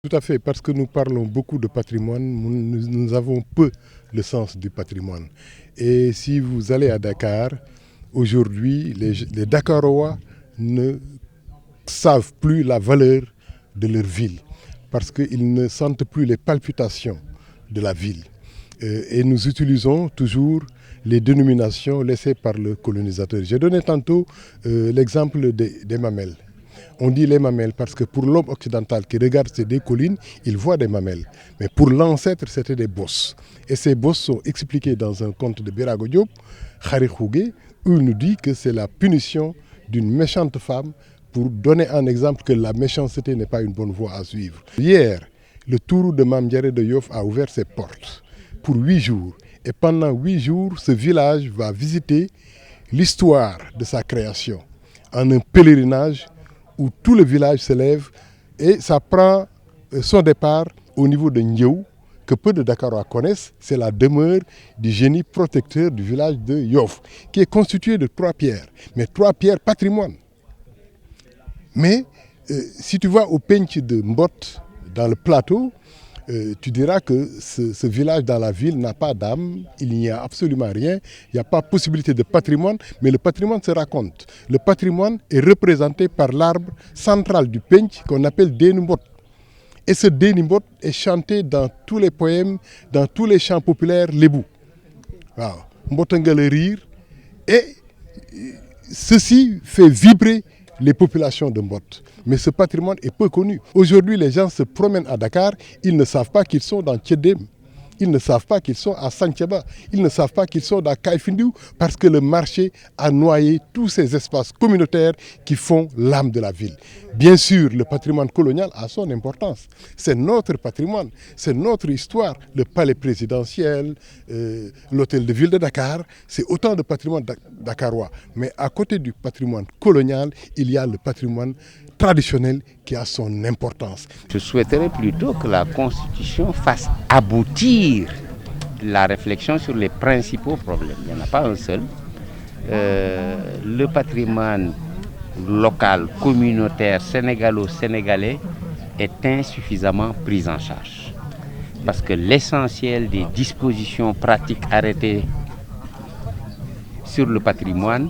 Tout à fait, parce que nous parlons beaucoup de patrimoine, nous avons peu le sens du patrimoine. Et si vous allez à Dakar, aujourd'hui, les Dakarois ne savent plus la valeur de leur ville, parce qu'ils ne sentent plus les palpitations de la ville. Et nous utilisons toujours les dénominations laissées par le colonisateur. J'ai donné tantôt l'exemple des mamelles. On dit les mamelles parce que pour l'homme occidental qui regarde ces deux collines, il voit des mamelles. Mais pour l'ancêtre, c'était des bosses. Et ces bosses sont expliquées dans un conte de Birago Diop, Khari Khougué, où il nous dit que c'est la punition d'une méchante femme pour donner un exemple que la méchanceté n'est pas une bonne voie à suivre. Hier, le tour de Mamdiaré de Yoff a ouvert ses portes pour 8 jours. Et pendant 8 jours, ce village va visiter l'histoire de sa création en un pèlerinage où tout le village se lève et ça prend son départ au niveau de Ndiou, que peu de Dakarois connaissent. C'est la demeure du génie protecteur du village de Yoff, qui est constitué de 3 pierres, mais 3 pierres patrimoine. Mais si tu vas au Pench de Mbot, dans le plateau, tu diras que ce village dans la ville n'a pas d'âme, il n'y a absolument rien, il n'y a pas possibilité de patrimoine, mais le patrimoine se raconte. Le patrimoine est représenté par l'arbre central du Pench qu'on appelle Dénimbot. Et ce Dénimbot est chanté dans tous les poèmes, dans tous les chants populaires lébou. Mbotangale et ceci fait vibrer les populations de Mbot. Mais ce patrimoine est peu connu. Aujourd'hui, les gens se promènent à Dakar, ils ne savent pas qu'ils sont dans Tchédem, ils ne savent pas qu'ils sont à Santhiaba, ils ne savent pas qu'ils sont dans Kaifindou, parce que le marché a noyé tous ces espaces communautaires qui font l'âme de la ville. Bien sûr, le patrimoine colonial a son importance. C'est notre patrimoine, c'est notre histoire. Le palais présidentiel, l'hôtel de ville de Dakar, c'est autant de patrimoine dakarois. Mais à côté du patrimoine colonial, il y a le patrimoine traditionnel qui a son importance. Je souhaiterais plutôt que la Constitution fasse aboutir la réflexion sur les principaux problèmes. Il n'y en a pas un seul. Le patrimoine local, communautaire, sénégalo-sénégalais est insuffisamment pris en charge. Parce que l'essentiel des dispositions pratiques arrêtées sur le patrimoine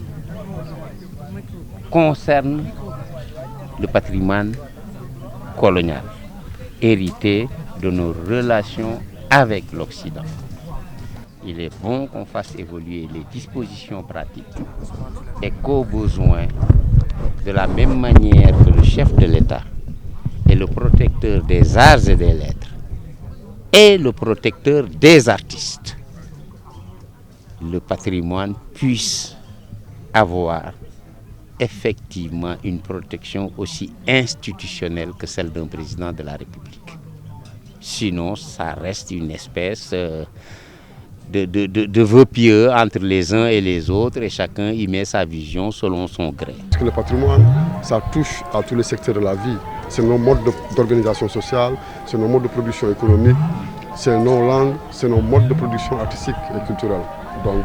concerne le patrimoine colonial, hérité de nos relations avec l'Occident. Il est bon qu'on fasse évoluer les dispositions pratiques et qu'au besoin, de la même manière que le chef de l'État est le protecteur des arts et des lettres et le protecteur des artistes, le patrimoine puisse avoir effectivement une protection aussi institutionnelle que celle d'un président de la République. Sinon, ça reste une espèce de vœux pieux entre les uns et les autres et chacun y met sa vision selon son gré. Parce que le patrimoine, ça touche à tous les secteurs de la vie. C'est nos modes d'organisation sociale, c'est nos modes de production économique, c'est nos langues, c'est nos modes de production artistique et culturelle. Donc,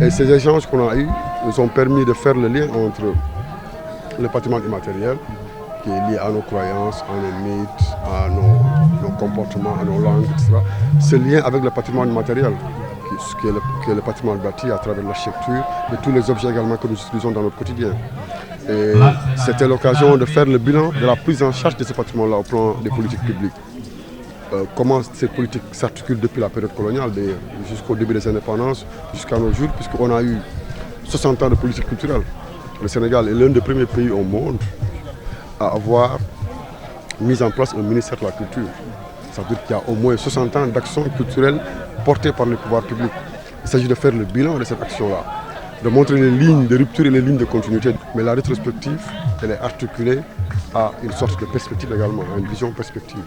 et ces échanges qu'on a eus nous ont permis de faire le lien entre le patrimoine immatériel, qui est lié à nos croyances, à nos mythes, à nos comportements, à nos langues, etc. Ce lien avec le patrimoine immatériel, qui est le patrimoine bâti à travers l'architecture et tous les objets également que nous utilisons dans notre quotidien. Et c'était l'occasion de faire le bilan de la prise en charge de ce patrimoine-là au plan des politiques publiques. Comment ces politiques s'articulent depuis la période coloniale, jusqu'au début des indépendances, jusqu'à nos jours, puisqu'on a eu 60 ans de politique culturelle. Le Sénégal est l'un des premiers pays au monde à avoir mis en place un ministère de la Culture. Ça veut dire qu'il y a au moins 60 ans d'actions culturelles portées par les pouvoirs publics. Il s'agit de faire le bilan de cette action-là, de montrer les lignes de rupture et les lignes de continuité. Mais la rétrospective, elle est articulée à une sorte de perspective également, à une vision perspective.